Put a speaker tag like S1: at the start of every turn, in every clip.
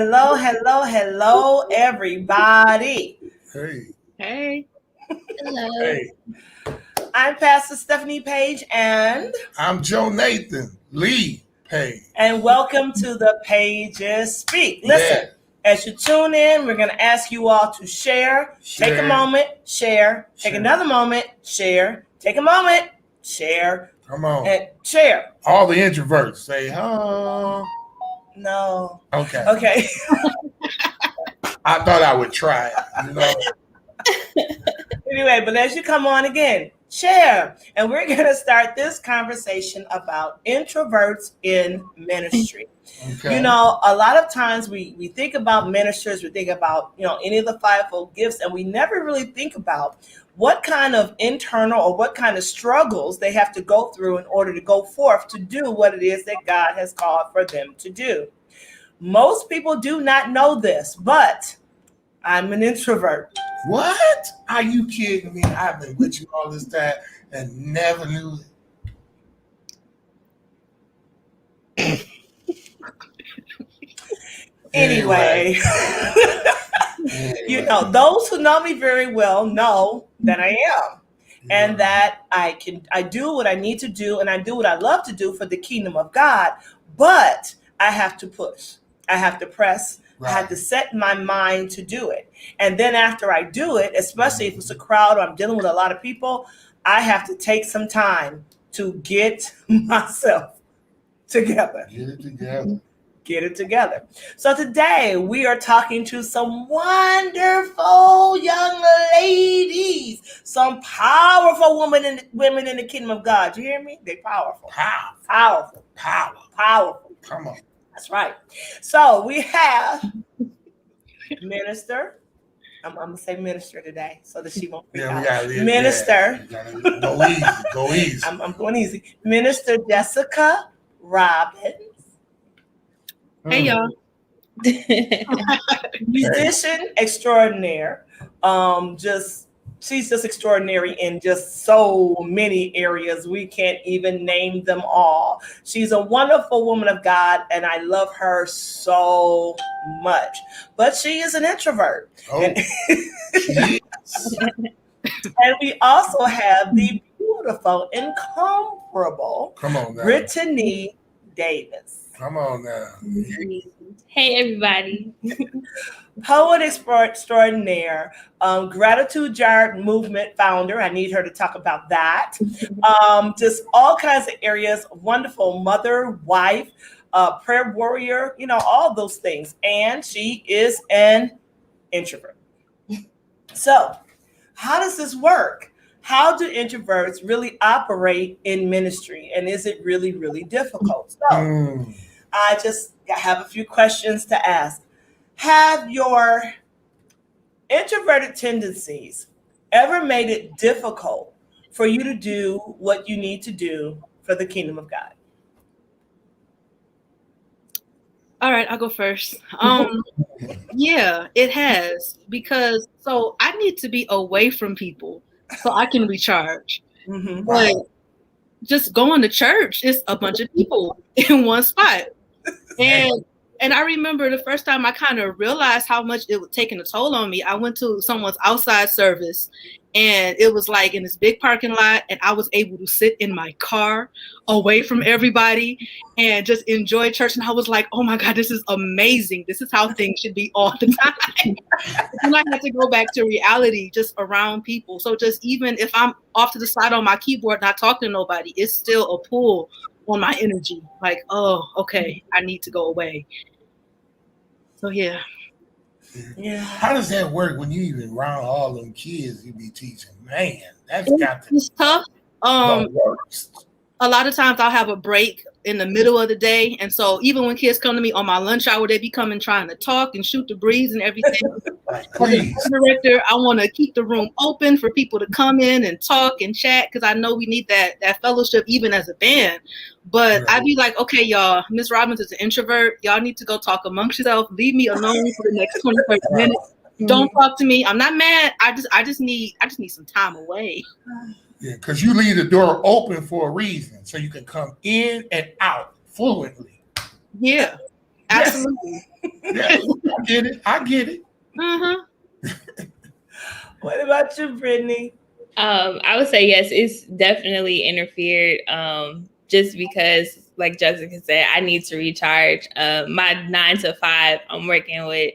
S1: Hello, everybody.
S2: Hey.
S3: Hey.
S4: Hello.
S2: Hey.
S1: I'm Pastor Stephanie Page, and
S2: I'm Joe Nathan Lee Page.
S1: And welcome to the Pages Speak. Listen, as you tune in, we're going to ask you all to share. Take a moment, share. Take another moment, share. Take a moment, share.
S2: Come on.
S1: And share.
S2: All the introverts say, huh?
S1: No.
S2: Okay. I thought I would try it,
S1: Anyway, but as you come on again, share. And we're going to start this conversation about introverts in ministry.
S2: Okay.
S1: A lot of times we think about ministers, we think about, any of the fivefold gifts, and we never really think about what kind of internal or what kind of struggles they have to go through in order to go forth to do what it is that God has called for them to do. Most people do not know this, but I'm an introvert.
S2: What? Are you kidding me? I've been with you all this time and never knew it.
S1: Anyway, those who know me very well know that I am. And that I do what I need to do, and I do what I love to do for the kingdom of God, but I have to push. I have to press. Right. I have to set my mind to do it. And then after I do it, especially if it's a crowd or I'm dealing with a lot of people, I have to take some time to get myself together. Get it together. So today we are talking to some wonderful young ladies, some powerful women in the kingdom of God. You hear me? They're powerful. Powerful.
S2: Come on.
S1: That's right. So we have minister. I'm going to say minister today so that she won't freak out. Minister.
S2: Go easy.
S1: I'm going easy. Minister Jessica Robbins.
S3: Hey, y'all.
S1: Musician extraordinaire. She's just extraordinary in just so many areas. We can't even name them all. She's a wonderful woman of God, and I love her so much. But she is an introvert.
S2: Oh,
S1: and we also have the beautiful, incomparable Brittany Davis.
S2: Come on now.
S4: Hey, everybody.
S1: Poet extraordinaire, Gratitude Jar movement founder. I need her to talk about that. Just all kinds of areas. Wonderful mother, wife, prayer warrior, all those things. And she is an introvert. So how does this work? How do introverts really operate in ministry? And is it really, really difficult? So I just have a few questions to ask. Have your introverted tendencies ever made it difficult for you to do what you need to do for the kingdom of God?
S3: All right, I'll go first. Yeah, it has, because I need to be away from people so I can recharge. Mm-hmm. But just going to church, it's a bunch of people in one spot. And I remember the first time I kind of realized how much it was taking a toll on me. I went to someone's outside service, and it was like in this big parking lot, and I was able to sit in my car away from everybody and just enjoy church. And I was like, oh my God, this is amazing. This is how things should be all the time. And I had to go back to reality, just around people. So just even if I'm off to the side on my keyboard, not talking to nobody, it's still a pull on my energy. Like, oh, okay, I need to go away. So yeah.
S2: How does that work when you even around all them kids you be teaching? Man, that's got to
S3: be tough. The worst. A lot of times I'll have a break in the middle of the day, and so even when kids come to me on my lunch hour, they be coming trying to talk and shoot the breeze and everything. As a director, I want to keep the room open for people to come in and talk and chat, because I know we need that fellowship even as a band. But I'd be like, okay, y'all, Ms. Robbins is an introvert. Y'all need to go talk amongst yourself. Leave me alone for the next 20, 30 minutes. Don't talk to me. I'm not mad. I just need some time away.
S2: Yeah, because you leave the door open for a reason, so you can come in and out fluently.
S3: Yeah. Absolutely.
S2: Yes. I get it.
S1: What about you, Brittany?
S4: I would say yes, it's definitely interfered. Just because, like Jessica said, I need to recharge. My 9 to 5, I'm working with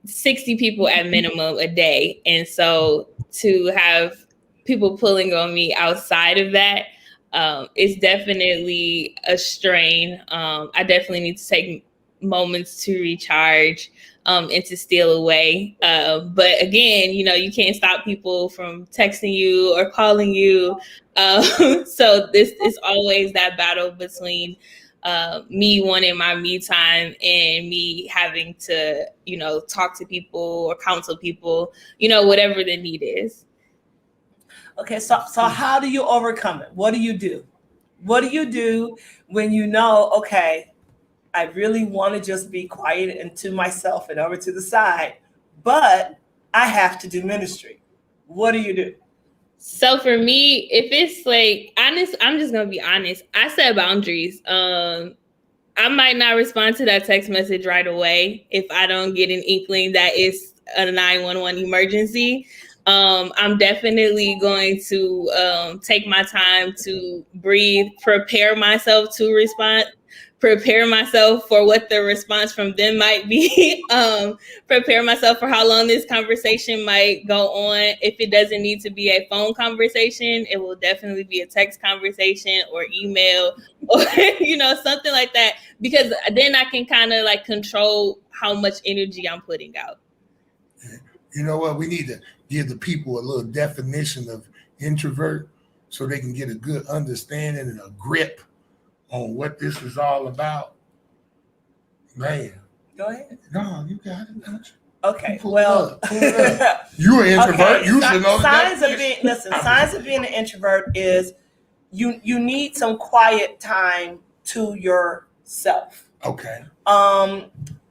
S4: 60 people at minimum a day. And so to have people pulling on me outside of that, it's definitely a strain. I definitely need to take moments to recharge and to steal away. But again, you can't stop people from texting you or calling you. So this is always that battle between me wanting my me time and me having to, talk to people or counsel people, whatever the need is.
S1: Okay, so how do you overcome it? What do you do? What do you do when okay, I really want to just be quiet and to myself and over to the side, but I have to do ministry? What do you do?
S4: So for me, if it's like honest, I'm just gonna be honest. I set boundaries. I might not respond to that text message right away if I don't get an inkling that it's a 911 emergency. I'm definitely going to take my time to breathe, prepare myself to respond, prepare myself for what the response from them might be, prepare myself for how long this conversation might go on. If it doesn't need to be a phone conversation, it will definitely be a text conversation or email or, something like that, because then I can kind of like control how much energy I'm putting out.
S2: You know what? We need to give the people a little definition of introvert so they can get a good understanding and a grip on what this is all about. Man.
S1: Go ahead.
S2: No, you got it, don't you?
S1: Okay,
S2: Pull
S1: well.
S2: it up. You're an introvert.
S1: Okay,
S2: You should know
S1: signs of being an introvert is you need some quiet time to yourself.
S2: Okay.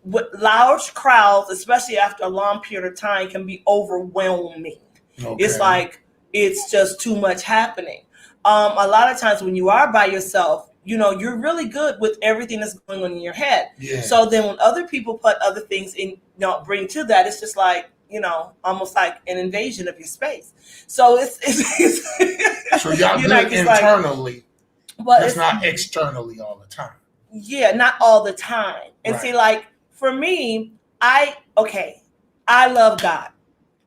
S1: With large crowds, especially after a long period of time, can be overwhelming. Okay. It's like it's just too much happening. A lot of times when you are by yourself, you're really good with everything that's going on in your head. Yeah. So then when other people put other things in, bring to that, it's just like, almost like an invasion of your space. So it's
S2: so y'all do it internally, but it's not externally all the time.
S1: Yeah, not all the time. And right. See, like for me, I love God.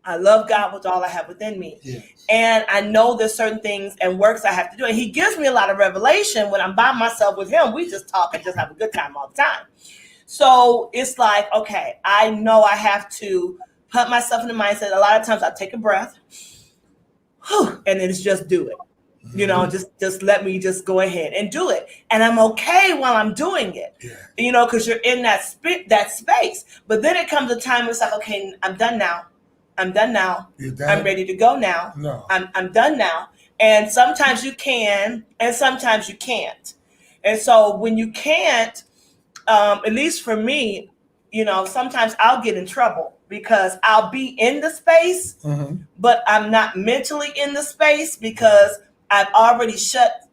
S1: I love God with all I have within me. Yes. And I know there's certain things and works I have to do. And he gives me a lot of revelation when I'm by myself with him. We just talk and just have a good time all the time. So it's like, okay, I know I have to put myself in the mindset. A lot of times I take a breath and then it's just do it. Just let me just go ahead and do it. And I'm okay while I'm doing it, because you're in that space. But then it comes a time where it's like, okay, I'm done now. I'm ready to go now. No. I'm done now. And sometimes you can, and sometimes you can't. And so when you can't, at least for me, sometimes I'll get in trouble because I'll be in the space, but I'm not mentally in the space because I've already shut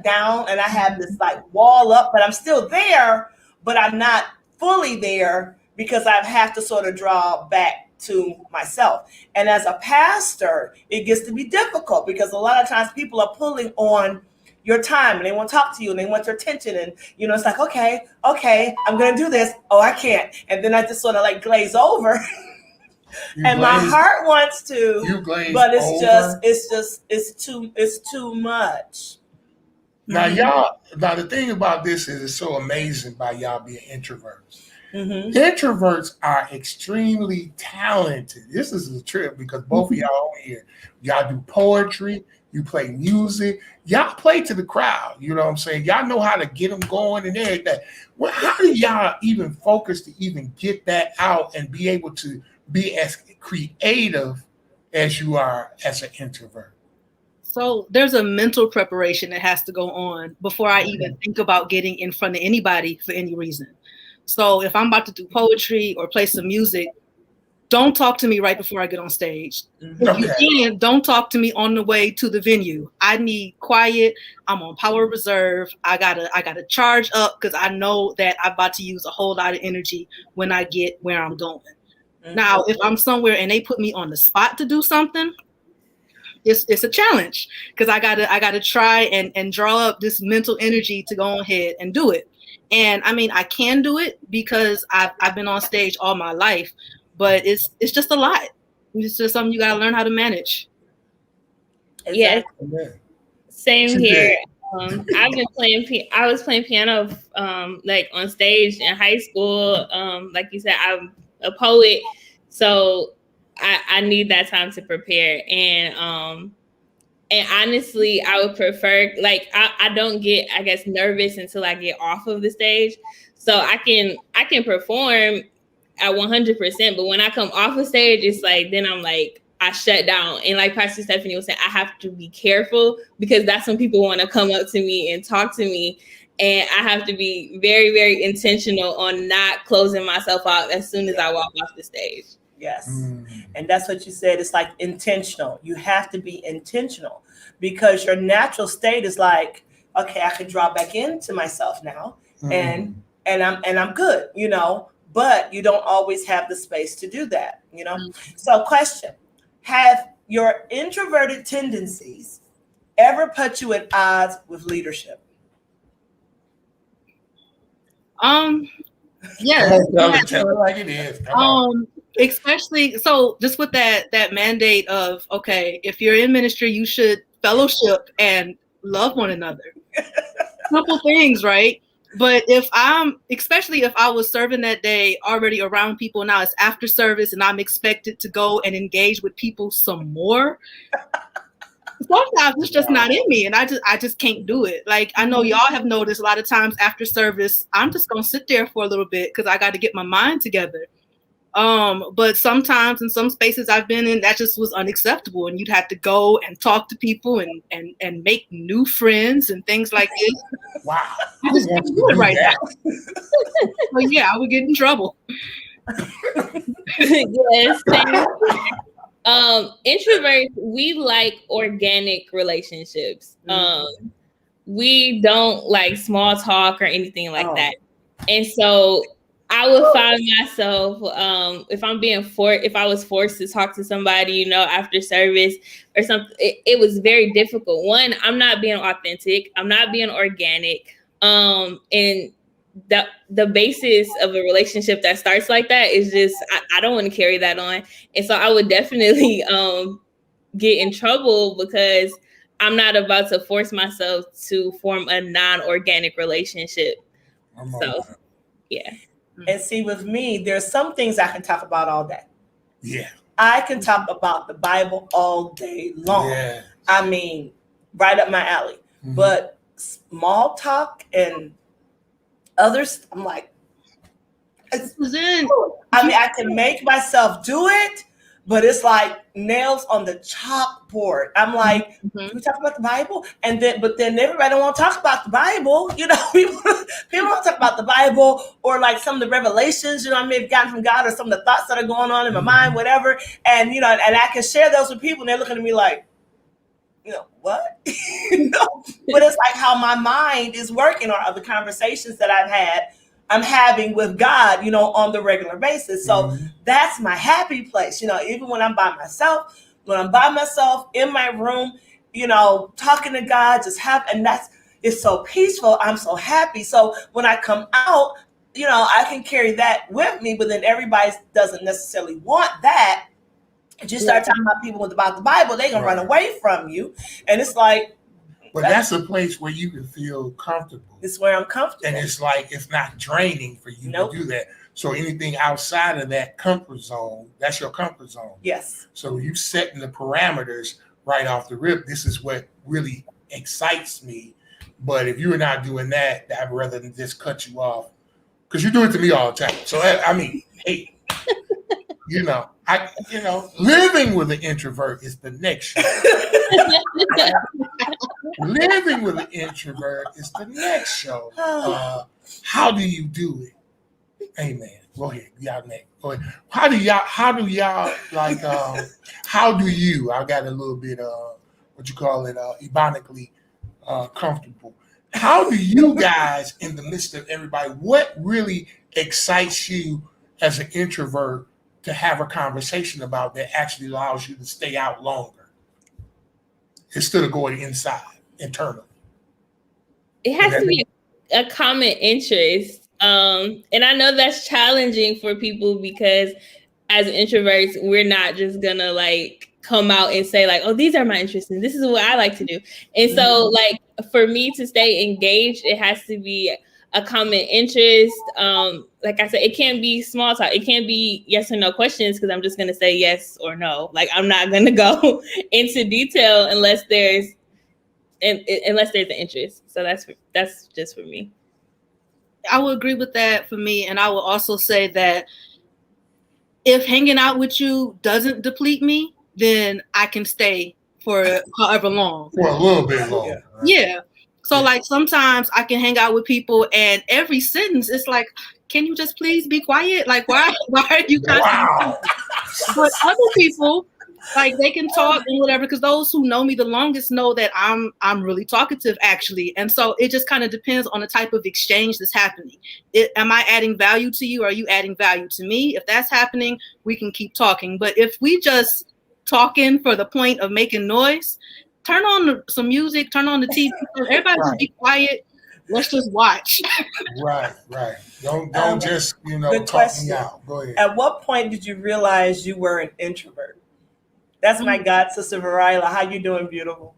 S1: down and I have this like wall up, but I'm still there, but I'm not fully there because I have to sort of draw back to myself. And as a pastor, it gets to be difficult because a lot of times people are pulling on your time and they want to talk to you and they want your attention. And, it's like, okay, I'm going to do this. Oh, I can't. And then I just sort of like glaze over. And my heart wants to, but it's too much.
S2: Now, the thing about this is it's so amazing by y'all being introverts. Mm-hmm. Introverts are extremely talented. This is a trip because both of y'all over here, y'all do poetry, you play music, y'all play to the crowd. You know what I'm saying? Y'all know how to get them going and everything. Well, how do y'all even focus to even get that out and be able to be as creative as you are as an introvert?
S3: So there's a mental preparation that has to go on before I even think about getting in front of anybody for any reason. So if I'm about to do poetry or play some music, don't talk to me right before I get on stage. If you can, don't talk to me on the way to the venue. I need quiet. I'm on power reserve. I gotta charge up because I know that I'm about to use a whole lot of energy when I get where I'm going. Now, if I'm somewhere and they put me on the spot to do something, it's a challenge because I gotta try and draw up this mental energy to go ahead and do it. And I mean, I can do it because I've been on stage all my life, but it's just a lot. It's just something you gotta learn how to manage.
S4: Yes, same here. I've been I was playing piano like on stage in high school. Like you said, I'm a poet, so I need that time to prepare. And honestly, I would prefer, like, I don't get, I guess, nervous until I get off of the stage. So I can perform at 100%, but when I come off the stage, it's like, then I'm like, I shut down. And like Pastor Stephanie was saying, I have to be careful because that's when people want to come up to me and talk to me. And I have to be very, very intentional on not closing myself out as soon as I walk off the stage.
S1: Yes. And that's what you said. It's like intentional. You have to be intentional because your natural state is like, okay, I can draw back into myself now and I'm good, you know, but you don't always have the space to do that, you know? So question, have your introverted tendencies ever put you at odds with leadership?
S3: Yeah.
S2: Tell it like it is.
S3: Especially so just with that mandate of, okay, if you're in ministry, you should fellowship and love one another. Simple things, right? But especially if I was serving that day already around people, now it's after service and I'm expected to go and engage with people some more. Sometimes it's just not in me and I just can't do it. Like, I know y'all have noticed a lot of times after service, I'm just going to sit there for a little bit because I got to get my mind together. But sometimes in some spaces I've been in, that just was unacceptable. And you'd have to go and talk to people and make new friends and things like this.
S2: Wow.
S3: I just can't do it right now. Well, yeah, I would get in trouble.
S4: Yes. Introverts, we like organic relationships. We don't like small talk or anything like that. And so I would find myself, if I was forced to talk to somebody, you know, after service or something, it was very difficult. One, I'm not being authentic. I'm not being organic. And the basis of a relationship that starts like that is just, I don't want to carry that on. And so I would definitely get in trouble because I'm not about to force myself to form a non-organic relationship. So, yeah.
S1: And see, with me, there's some things I can talk about all day.
S2: Yeah.
S1: I can talk about the Bible all day long. Yeah. I mean, right up my alley. But small talk and others, I'm like, I mean, I can make myself do it, but it's like nails on the chalkboard. I'm like, can we talk about the Bible? But then everybody don't want to talk about the Bible. You know, people want to talk about the Bible or like some of the revelations, you know, I may have gotten from God or some of the thoughts that are going on in my mind, whatever. And, you know, and I can share those with people and they're looking at me like, you know, what? You know? But it's like how my mind is working or other conversations that I'm having with God, you know, on the regular basis. So that's my happy place. You know, even when I'm by myself in my room, you know, talking to God, it's so peaceful. I'm so happy. So when I come out, you know, I can carry that with me, but then everybody doesn't necessarily want that. If you start talking about people about the Bible, they're going to run away from you. And it's like,
S2: but that's a place where you can feel comfortable.
S1: It's where I'm comfortable.
S2: And it's like, it's not draining for you to do that. So anything outside of that comfort zone, that's your comfort zone.
S1: Yes.
S2: So you setting the parameters right off the rip. This is what really excites me. But if you're not doing that, I'd rather than just cut you off. Because you do it to me all the time. So, I mean, hey, living with an introvert is the next show. Living with an introvert is the next show. How do you do it? Amen. Go ahead, y'all next. Go ahead. How do y'all like? How do you? I got a little bit what you call it, ebonically comfortable. How do you guys, in the midst of everybody, what really excites you as an introvert to have a conversation about that actually allows you to stay out longer instead of going inside, internally?
S4: It has to be a common interest. And I know that's challenging for people because as introverts, we're not just gonna like come out and say like, oh, these are my interests and this is what I like to do. And so like for me to stay engaged, it has to be a common interest. Like I said, it can't be small talk. It can't be yes or no questions because I'm just gonna say yes or no. Like I'm not gonna go into detail unless there's an interest. So that's just for me.
S3: I would agree with that for me. And I will also say that if hanging out with you doesn't deplete me, then I can stay for however long.
S2: For a little bit longer.
S3: Yeah. So like sometimes I can hang out with people and every sentence it's like, can you just please be quiet? Like why are you constantly?
S2: Wow.
S3: But other people, like they can talk and whatever, because those who know me the longest know that I'm really talkative actually. And so it just kind of depends on the type of exchange that's happening. Am I adding value to you? Are you adding value to me? If that's happening, we can keep talking. But if we just talking for the point of making noise, turn on some music, turn on the TV, everybody just be quiet. Let's just watch.
S2: Right. Don't just, talk me out. Go ahead.
S1: At what point did you realize you were an introvert? That's my god sister Varila. How you doing, beautiful?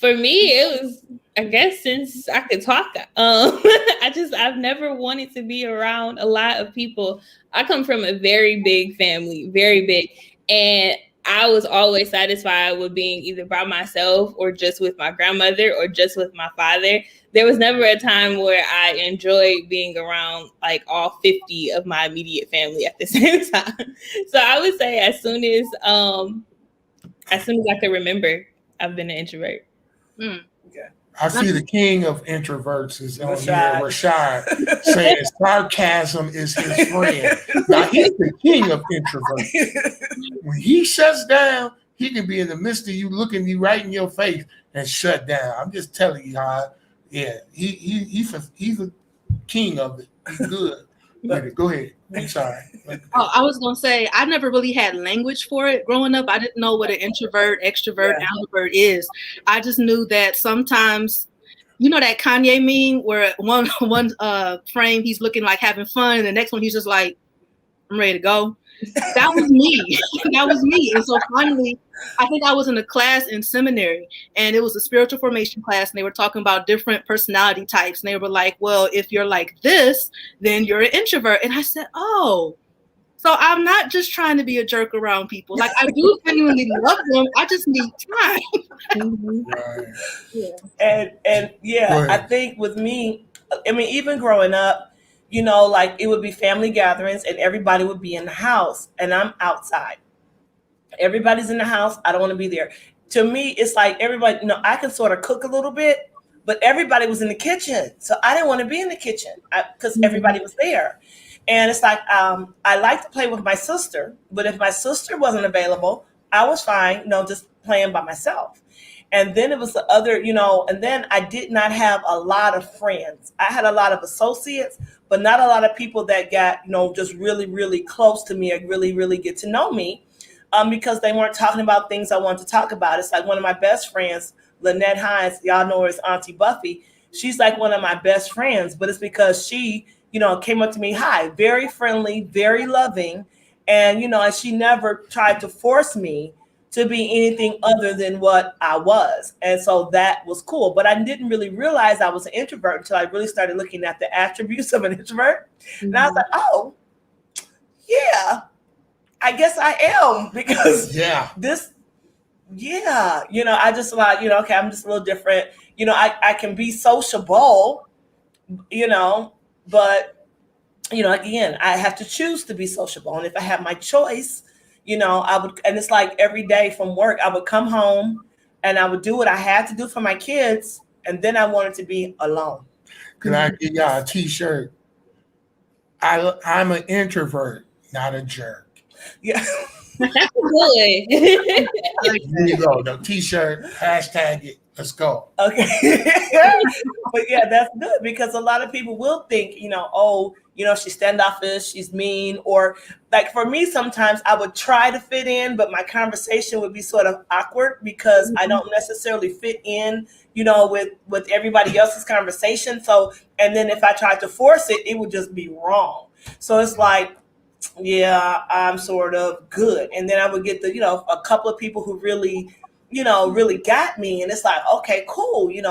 S4: For me, it was, I guess, since I could talk. I've never wanted to be around a lot of people. I come from a very big family, very big, and I was always satisfied with being either by myself or just with my grandmother or just with my father. There was never a time where I enjoyed being around like all 50 of my immediate family at the same time. So I would say as soon as I could remember, I've been an introvert.
S1: Okay.
S2: I see the king of introverts is on here, Rashad, saying sarcasm is his friend. Now, he's the king of introverts. When he shuts down, he can be in the midst of you looking you right in your face and shut down. I'm just telling you how, he's a king of it. He's good. Go ahead. I'm sorry.
S3: I was going to say, I never really had language for it. Growing up, I didn't know what an introvert, extrovert, ambivert is. I just knew that sometimes, that Kanye meme where one frame he's looking like having fun and the next one he's just like, I'm ready to go. That was me. That was me. And so finally, I think I was in a class in seminary and it was a spiritual formation class and they were talking about different personality types. And they were like, well, if you're like this, then you're an introvert. And I said, oh, so I'm not just trying to be a jerk around people. Like I do genuinely love them. I just need time.
S2: Right.
S1: And I think with me, even growing up, like it would be family gatherings and everybody would be in the house and I'm outside. Everybody's in the house. I don't want to be there. To me, it's like everybody, I can sort of cook a little bit, but everybody was in the kitchen. So I didn't want to be in the kitchen because everybody was there. And it's like, I like to play with my sister, but if my sister wasn't available, I was fine, just playing by myself. And then it was the other, and then I did not have a lot of friends. I had a lot of associates, but not a lot of people that got, just really, really close to me and really, really get to know me because they weren't talking about things I wanted to talk about. It's like one of my best friends, Lynette Hines, y'all know her as Auntie Buffy. She's like one of my best friends, but it's because she, came up to me, hi, very friendly, very loving. And, and she never tried to force me to be anything other than what I was. And so that was cool. But I didn't really realize I was an introvert until I really started looking at the attributes of an introvert. Mm-hmm. And I was like, oh, yeah, I guess I am because I just like, okay, I'm just a little different. I can be sociable, but, again, I have to choose to be sociable. And if I have my choice, I would, and it's like every day from work, I would come home and I would do what I had to do for my kids. And then I wanted to be alone.
S2: Can I get y'all a t-shirt? I'm an introvert, not a jerk.
S1: Yeah.
S4: That's good.
S2: There you go. The T-shirt, hashtag it. Let's go.
S1: Okay. But yeah, that's good because a lot of people will think, oh, she's standoffish, she's mean, or like for me, sometimes I would try to fit in, but my conversation would be sort of awkward because I don't necessarily fit in, with everybody else's conversation. So, and then if I tried to force it, it would just be wrong. So it's like, yeah, I'm sort of good. And then I would get a couple of people who really, really got me. And it's like, okay, cool. These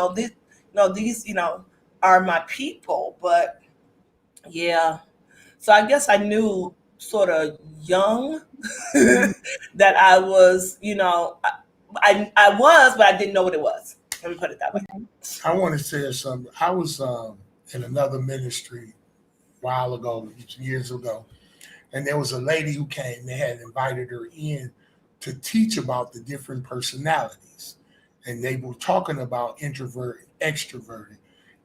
S1: are my people. But yeah. So I guess I knew sort of young that I was, I was, but I didn't know what it was. Let me put it that way.
S2: I want to say something. I was in another ministry a while ago, years ago. And there was a lady who came, they had invited her in to teach about the different personalities. And they were talking about introverted, extroverted.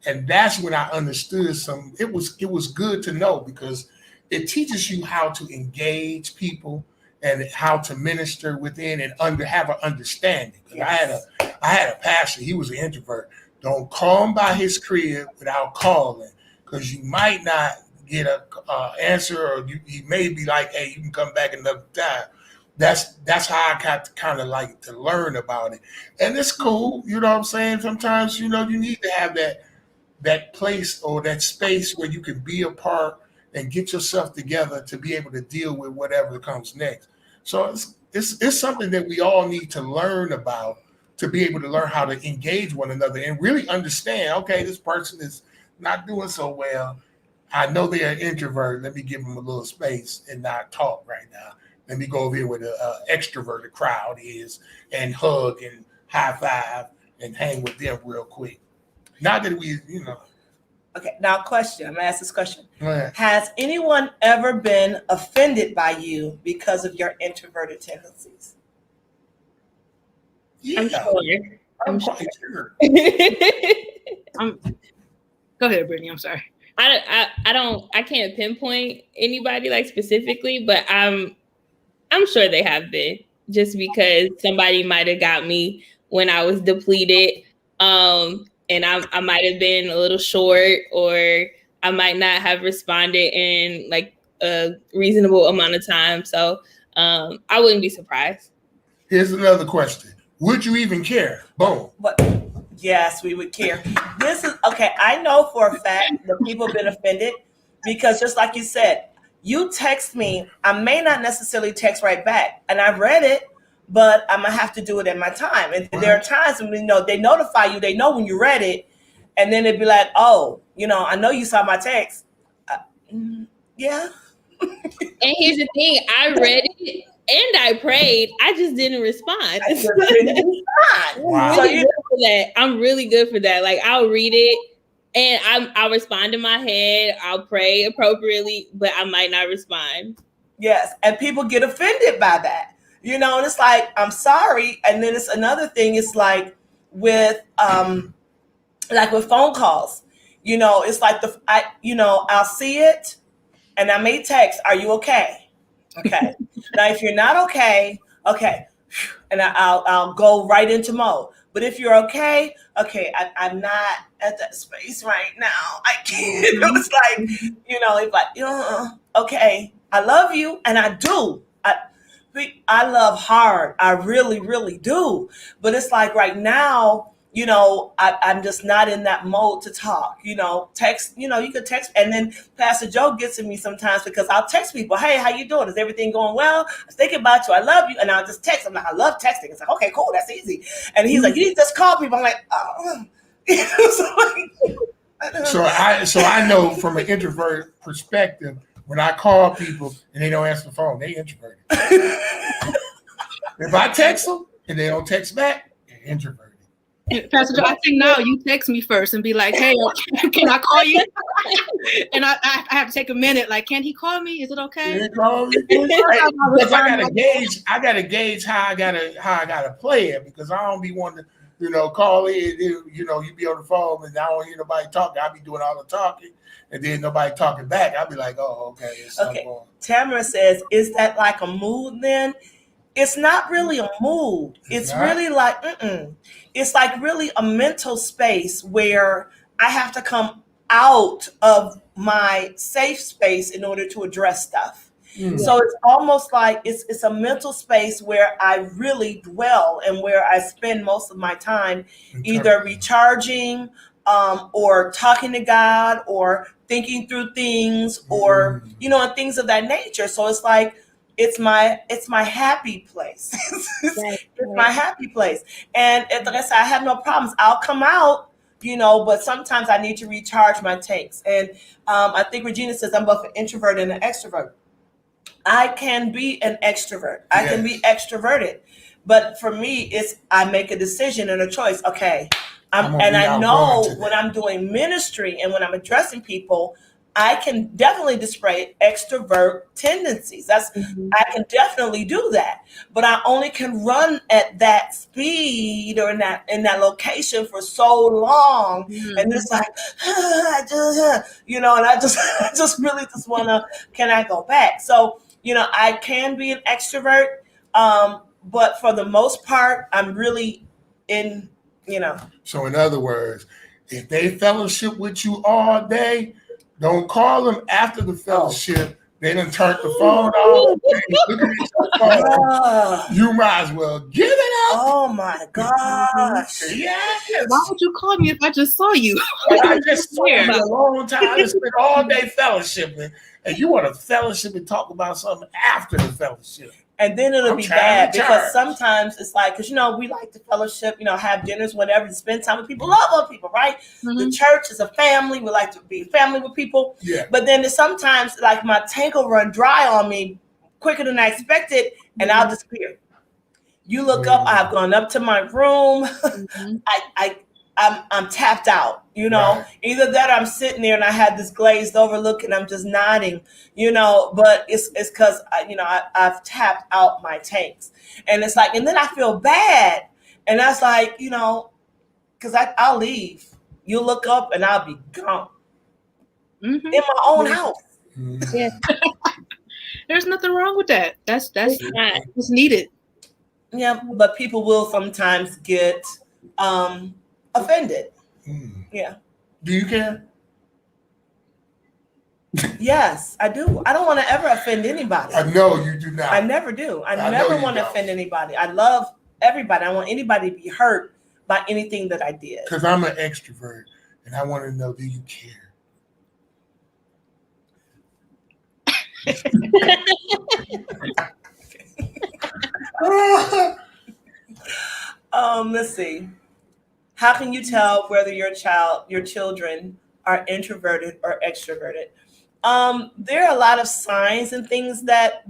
S2: And that's when I understood it was good to know because it teaches you how to engage people and how to minister within and have an understanding. Yes. I had a pastor, he was an introvert. Don't call him by his crib without calling, because you might not get a answer, or he may be like, hey, you can come back another time. That's how I got to kind of like to learn about it. And it's cool, you know what I'm saying? Sometimes, you need to have that place or that space where you can be a part and get yourself together to be able to deal with whatever comes next. So it's something that we all need to learn about, to be able to learn how to engage one another and really understand, okay, this person is not doing so well. I know they're an introvert. Let me give them a little space and not talk right now. Let me go over here where the extroverted crowd is and hug and high five and hang with them real quick. Not that we,
S1: Okay, now question. I'm going to ask this question. Has anyone ever been offended by you because of your introverted tendencies?
S2: Yeah.
S4: I'm sure.
S2: quite sure.
S3: Go ahead, Brittany. I'm sorry.
S4: I can't pinpoint anybody like specifically, but I'm sure they have been, just because somebody might have got me when I was depleted. And I might have been a little short, or I might not have responded in like a reasonable amount of time. So I wouldn't be surprised.
S2: Here's another question. Would you even care? Boom.
S1: But yes, we would care. This is okay. I know for a fact that people have been offended because, just like you said, you text me. I may not necessarily text right back, and I've read it, but I'm gonna have to do it in my time. And there are times when they notify you. They know when you read it, and then they'd be like, "Oh, I know you saw my text." Yeah.
S4: And here's the thing: I read it and I prayed. I just didn't respond.
S2: Wow.
S4: So I'm really good for that. Like, I'll read it and I'll respond in my head. I'll pray appropriately, but I might not respond.
S1: Yes, and people get offended by that. And it's like, I'm sorry. And then it's another thing. It's like with phone calls. It's like I'll see it, and I may text, "Are you okay?" Okay. Now, if you're not okay, and I'll go right into mode. But if you're okay, I'm not at that space right now. I can't. It's like, it's like, okay, I love you, and I do. I love hard. I really, really do. But it's like right now, I'm just not in that mode to talk. Text, you could text. And then Pastor Joe gets at me sometimes because I'll text people, "Hey, how you doing? Is everything going well? I was thinking about you. I love you." And I'll just text. I'm like, I love texting. It's like, okay, cool. That's easy. And he's like, "You need to just call people." I'm like, oh.
S2: So I know from an introvert perspective, when I call people and they don't answer the phone, they introverted. If I text them and they don't text back, they're introverted.
S3: Pastor Joe, I think now you text me first and be like, "Hey, can I call you?" And I have to take a minute. Like, can he call me? Is it okay?
S2: Because I gotta gauge how I gotta play it, because I don't be wanting call in, you be on the phone and I don't hear nobody talking. I'll be doing all the talking and then nobody talking back. I'll be like, oh, okay.
S1: Okay. Tamara says, is that like a mood then? It's not really a mood. It's really like, it's like really a mental space where I have to come out of my safe space in order to address stuff. So it's almost like it's a mental space where I really dwell and where I spend most of my time either recharging or talking to God or thinking through things or, and things of that nature. So it's like, it's my happy place. It's my happy place. And like I said, I have no problems. I'll come out, but sometimes I need to recharge my tanks. And I think Regina says I'm both an introvert and an extrovert. I can be an extrovert. I can be extroverted. But for me, I make a decision and a choice. Okay. I know when I'm doing ministry and when I'm addressing people, I can definitely display extrovert tendencies. I can definitely do that, but I only can run at that speed or in that location for so long, and it's like, and I just really just wanna. Can I go back? So I can be an extrovert, but for the most part, I'm really in.
S2: So in other words, if they fellowship with you all day, don't call them after the fellowship. They done turned the phone off. Looking at your phone. You might as well give it up.
S1: Oh my gosh.
S2: Yes.
S3: Why would you call me if I just saw you?
S2: I just saw you a long time. I just spent all day fellowshipping. And you want to fellowship and talk about something after the fellowship.
S1: And then it'll be bad because sometimes it's like, because, we like to fellowship, have dinners, whatever, to spend time with people, love other people, right? The church is a family. We like to be family with people.
S2: Yeah.
S1: But then there's sometimes like my tank will run dry on me quicker than I expected and I'll disappear. You look up, I've gone up to my room. I'm tapped out,
S2: Right.
S1: Either that or I'm sitting there and I had this glazed over look and I'm just nodding, but it's because, I've tapped out my tanks. And it's like, and then I feel bad. And that's like, because I'll leave. You'll look up and I'll be gone in my own house.
S3: Yeah. There's nothing wrong with that. That's what's needed.
S1: Yeah, but people will sometimes get offended. Yeah.
S2: Do you care?
S1: Yes, I do. I don't want to ever offend anybody.
S2: I know you do not.
S1: I never do. I never want to offend anybody. I love everybody. I want anybody to be hurt by anything that I did.
S2: Because I'm an extrovert and I want to know, do you care?
S1: Let's see. How can you tell whether your children are introverted or extroverted? There are a lot of signs and things that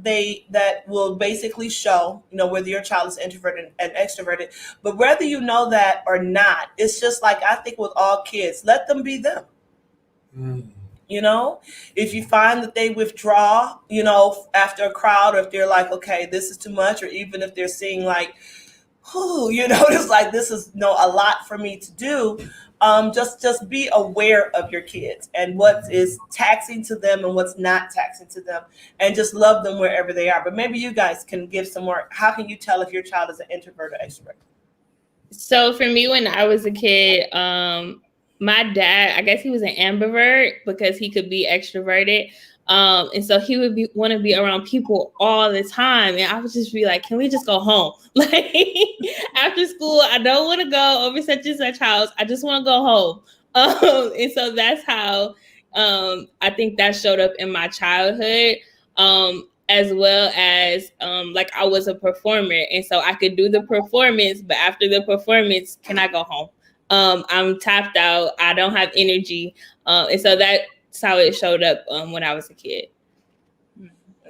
S1: will basically show, whether your child is introverted and extroverted. But whether you know that or not, it's just like I think with all kids, let them be them. If you find that they withdraw, after a crowd, or if they're like, okay, this is too much, or even if they're seeing like, it's like, this is a lot for me to do. Just be aware of your kids and what is taxing to them and what's not taxing to them, and just love them wherever they are. But maybe you guys can give some more. How can you tell if your child is an introvert or extrovert?
S4: So for me, when I was a kid, my dad, I guess he was an ambivert because he could be extroverted. And so he would want to be around people all the time. And I would just be like, can we just go home? Like after school, I don't want to go over such and such house. I just want to go home. And so that's how I think that showed up in my childhood, as well as like I was a performer. And so I could do the performance, but after the performance, can I go home? I'm tapped out. I don't have energy. And so that's how it showed up when I was a kid.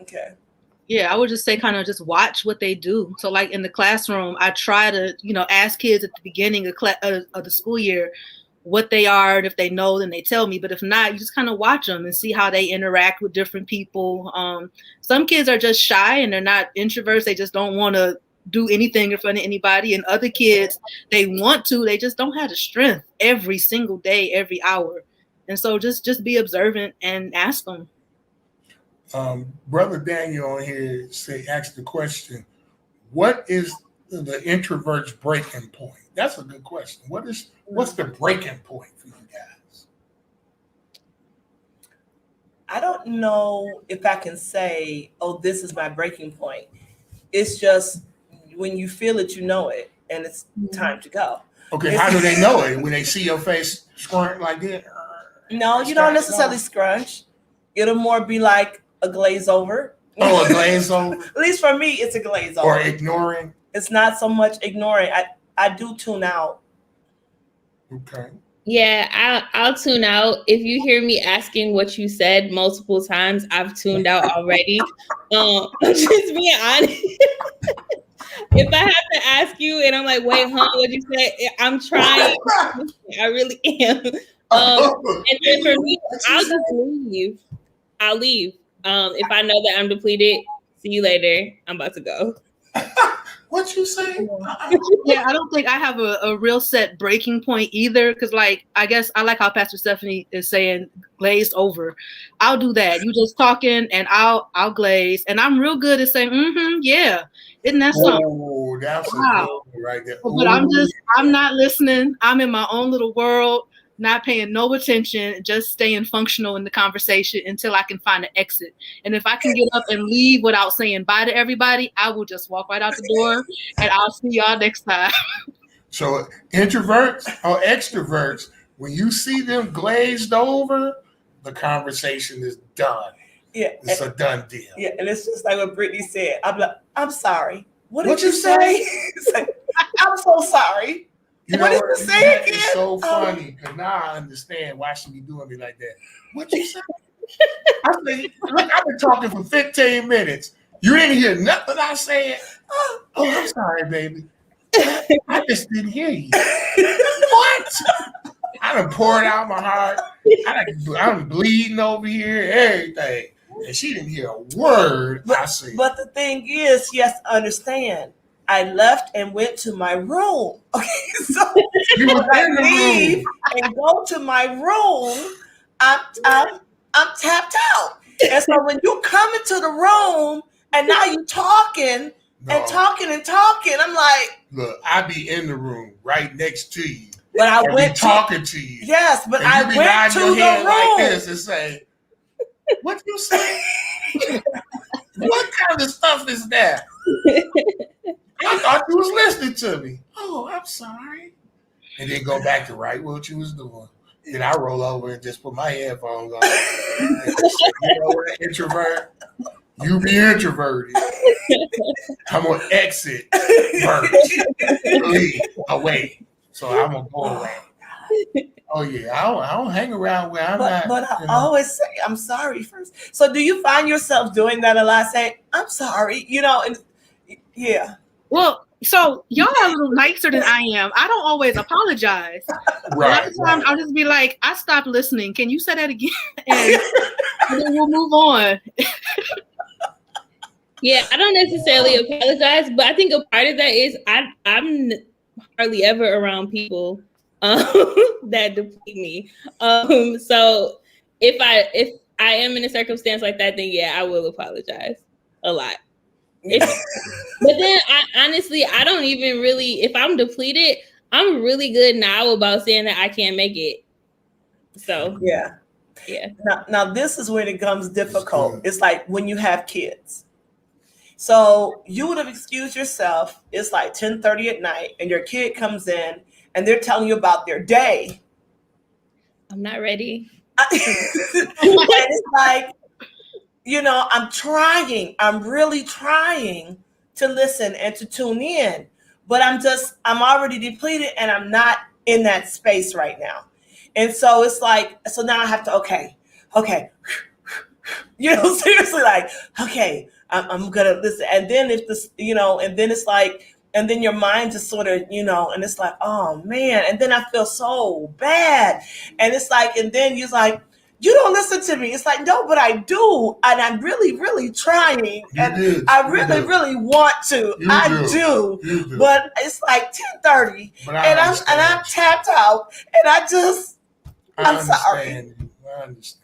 S1: Okay.
S3: Yeah, I would just say kind of just watch what they do. So like in the classroom, I try to, ask kids at the beginning of the school year what they are. And if they know, then they tell me. But if not, you just kind of watch them and see how they interact with different people. Some kids are just shy and they're not introverts. They just don't want to do anything in front of anybody, and other kids, they want to, they just don't have the strength every single day, every hour. And so just be observant and ask them.
S2: Brother Daniel on here asked the question, what is the introvert's breaking point? That's a good question. What's the breaking point for you guys?
S1: I don't know if I can say, oh, this is my breaking point. It's just when you feel it, you know it, and it's time to go.
S2: Okay, how do they know it? When they see your face squirting like that?
S1: No, you don't necessarily scrunch. It'll more be like a glaze over.
S2: Oh, a glaze over?
S1: At least for me, it's a glaze over.
S2: Or ignoring?
S1: It's not so much ignoring. I do tune out.
S2: Okay.
S4: Yeah, I'll tune out. If you hear me asking what you said multiple times, I've tuned out already. I'm just being honest. If I have to ask you and I'm like, wait, what'd you say? I'm trying. I really am. And then for me, I'll just leave. I'll leave. If I know that I'm depleted, see you later. I'm about to go.
S2: What you say?
S3: Yeah, I don't think I have a real set breaking point either. Because, like, I guess I like how Pastor Stephanie is saying glazed over. I'll do that. You just talking, and I'll glaze, and I'm real good at saying, yeah. Isn't that something?
S2: Oh, that's a good one right there.
S3: But I'm not listening. I'm in my own little world, not paying no attention, just staying functional in the conversation until I can find an exit. And if I can get up and leave without saying bye to everybody, I will just walk right out the door, and I'll see y'all next time.
S2: So introverts or extroverts, when you see them glazed over, the conversation is done.
S1: Yeah,
S2: it's a done deal.
S1: Yeah, and it's just like what Brittany said. I'm like, I'm sorry. What did you say? It's like, I'm so sorry.
S2: You know what? It's so funny because now I understand why she be doing me like that. What you say? I say, look, I've been talking for 15 minutes. You didn't hear nothing I said. Oh, I'm sorry, baby. I just didn't hear you. What? I done poured out my heart. I'm bleeding over here, everything. And she didn't hear a word I said.
S1: But the thing is, she has to understand. I left and went to my room. Okay, so
S2: you were in the
S1: leave
S2: room
S1: and go to my room, I'm tapped out. And so when you come into the room and now you talking and talking, I'm like,
S2: look, I be in the room right next to you.
S1: But I went
S2: talking to you.
S1: Yes, but I went to the room
S2: like this and say, "What you say? What kind of stuff is that?" I thought you was listening to me. Oh, I'm sorry. And then go back to what you was doing. Then I roll over and just put my headphones on. And say, you know what, introvert? You be introverted. I'm gonna exit first. Leave away. So I'm gonna go away. Oh yeah, I don't hang around where I'm not.
S1: But I always say I'm sorry first. So do you find yourself doing that a lot? Saying I'm sorry, and yeah.
S3: Well, so y'all are a little nicer than I am. I don't always apologize.
S2: Right.
S3: A lot of times I'll just be like, I stopped listening. Can you say that again? And then we'll move on.
S4: Yeah, I don't necessarily apologize, but I think a part of that is I'm hardly ever around people that deplete me. So if I am in a circumstance like that, then yeah, I will apologize a lot. But then I don't even really, if I'm depleted, I'm really good now about saying that I can't make it. So
S1: yeah. Now this is when it becomes difficult. It's like when you have kids. So you would have excused yourself. It's like 10:30 at night, and your kid comes in, and they're telling you about their day.
S4: I'm not ready.
S1: And it's like, I'm really trying to listen and to tune in, but I'm already depleted and I'm not in that space right now. And so it's like, so now I have to, okay. Seriously, like, okay, I'm gonna listen. And then if this, and then it's like, and then your mind just sort of, and it's like, oh man. And then I feel so bad. And it's like, and then you're like, you don't listen to me. It's like, no, but I do. And I'm really, really trying. And I really, really want to. I do. But it's like 10:30 and I'm tapped out and I'm sorry.
S2: I understand.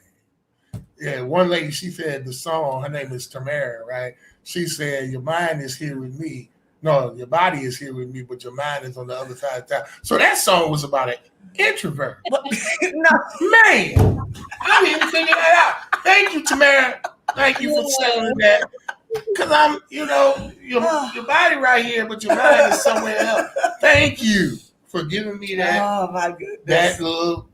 S2: Yeah, one lady, she said the song, her name is Tamara, right? She said, your mind is here with me. No, your body is here with me, but your mind is on the other side of town. So that song was about an introvert.
S1: No.
S2: Man, I didn't figure that out. Thank you, Tamara. Thank you for saying that. Because I'm, your body right here, but your mind is somewhere else. Thank you for giving me that.
S1: Oh, my goodness.
S2: That little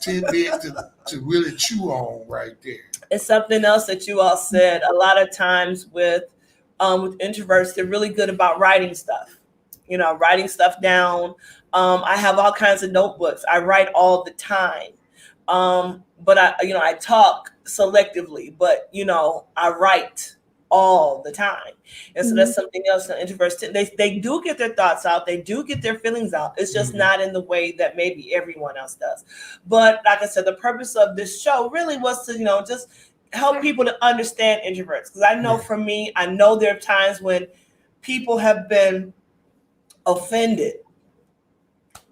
S2: tidbit to really chew on right there.
S1: It's something else that you all said. A lot of times with introverts, they're really good about writing stuff. Writing stuff down. I have all kinds of notebooks. I write all the time. But I talk selectively, but I write all the time. And so that's something else that introverts, they do get their thoughts out. They do get their feelings out. It's just not in the way that maybe everyone else does. But like I said, the purpose of this show really was to, just help people to understand introverts. Because I know for me, I know there are times when people have been offended.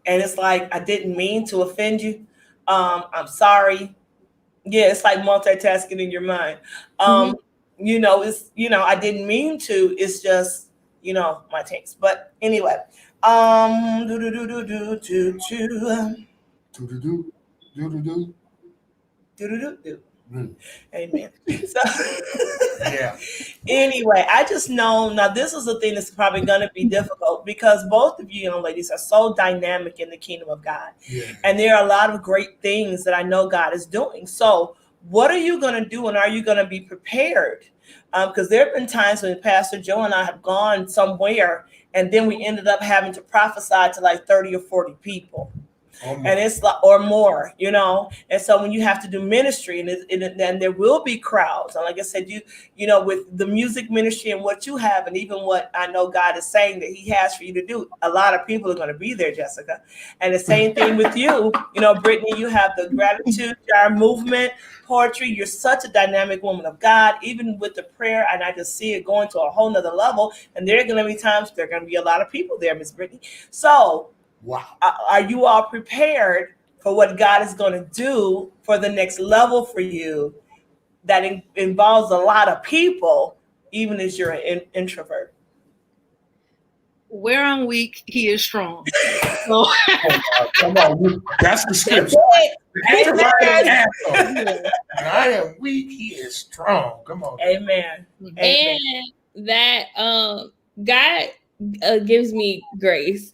S1: And it's like, I didn't mean to offend you. I'm sorry. Yeah, it's like multitasking in your mind. It's, I didn't mean to. It's just, my taste. But anyway, Amen. So, anyway, I just know now this is the thing that's probably going to be difficult because both of you young ladies are so dynamic in the kingdom of God. Yeah. And there are a lot of great things that I know God is doing. So what are you going to do and are you going to be prepared? Because there have been times when Pastor Joe and I have gone somewhere and then we ended up having to prophesy to like 30 or 40 people. And it's like, or more, and so when you have to do ministry and then there will be crowds. And like I said, with the music ministry and what you have, and even what I know God is saying that he has for you to do, a lot of people are going to be there, Jessica. And the same thing with you, Brittany, you have the gratitude jar movement, poetry. You're such a dynamic woman of God, even with the prayer. And I just see it going to a whole nother level. And there are going to be times there are going to be a lot of people there, Miss Brittany. So wow. Are you all prepared for what God is going to do for the next level for you that involves a lot of people, even as you're an introvert?
S3: Where I'm weak, he is strong. So
S2: come on. That's the scripture. I am weak, he is strong. Come on.
S1: Amen.
S4: And that God gives me grace.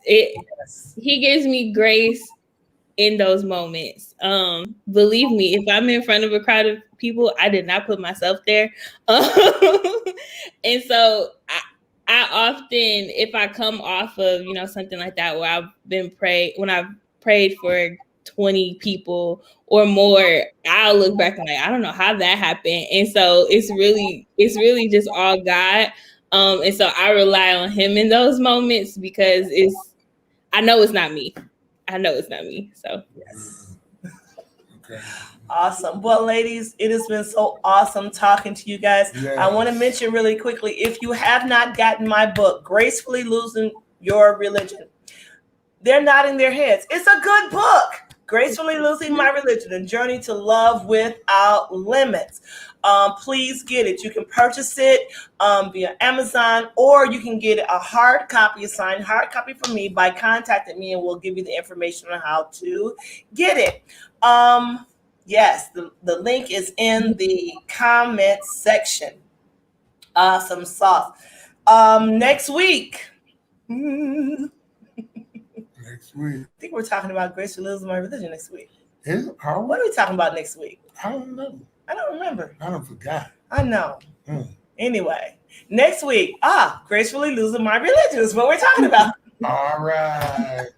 S4: He gives me grace in those moments. Believe me, if I'm in front of a crowd of people, I did not put myself there. And so I often, if I come off of, something like that where when I've prayed for 20 people or more, I'll look back and I don't know how that happened. And so it's really just all God. And so I rely on him in those moments because I know it's not me. So
S1: yes. Okay. Awesome. Well, ladies, it has been so awesome talking to you guys. Yes. I want to mention really quickly, if you have not gotten my book, Gracefully Losing Your Religion, they're nodding their heads. It's a good book. Gracefully Losing My Religion, A Journey to Love Without Limits. Please get it. You can purchase it via Amazon, or you can get a hard copy, a signed hard copy from me by contacting me, and we'll give you the information on how to get it. Yes, the link is in the comments section. Awesome sauce. Next week.
S2: Next week.
S1: I think we're talking about Gracefully Losing My Religion next week. What are we talking about next week?
S2: I don't know.
S1: I don't remember.
S2: I don't forgot.
S1: I know. Anyway, next week, Gracefully Losing My Religion is what we're talking about.
S2: All right.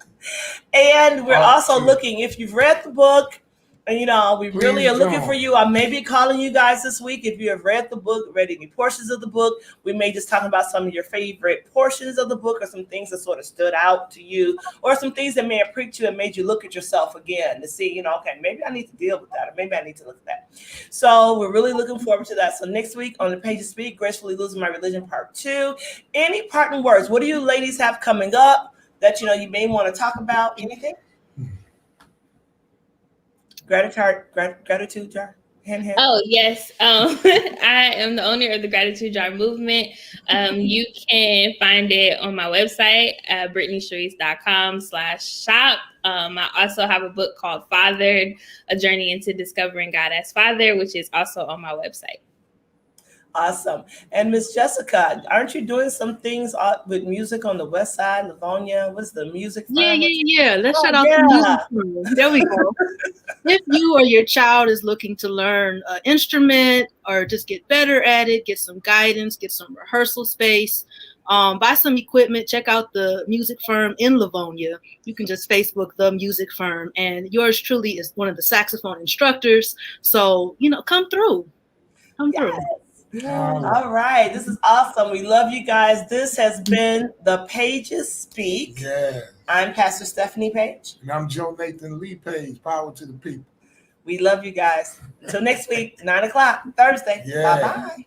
S1: And we're also looking, if you've read the book, And, we really
S2: Please
S1: are looking
S2: don't.
S1: for you. I may be calling you guys this week. If you have read the book, read any portions of the book, we may just talk about some of your favorite portions of the book or some things that sort of stood out to you or some things that may have pricked you and made you look at yourself again to see, okay, maybe I need to deal with that or maybe I need to look at that. So we're really looking forward to that. So next week on The Page of Speak, Gracefully Losing My Religion Part 2. Any parting words? What do you ladies have coming up that, you may want to talk about? Anything? Gratitude jar. Hand.
S4: Oh yes, I am the owner of the Gratitude Jar movement. You can find it on my website at brittanysharice.com/shop. I also have a book called Fathered: A Journey into Discovering God as Father, which is also on my website.
S1: Awesome. And Miss Jessica, aren't you doing some things with music on the West Side, Livonia? What's the music firm?
S3: Yeah. Let's shout out the music firm. There we go. If you or your child is looking to learn an instrument or just get better at it, get some guidance, get some rehearsal space, buy some equipment, check out the music firm in Livonia. You can just Facebook the music firm, and yours truly is one of the saxophone instructors. So, come through. Come through.
S1: All right. This is awesome. We love you guys. This has been The Pages Speak.
S2: Yeah.
S1: I'm Pastor Stephanie Page.
S2: And I'm Joe Nathan Lee Page. Power to the people.
S1: We love you guys. Until next week, 9 o'clock, Thursday.
S2: Yeah.
S1: Bye-bye.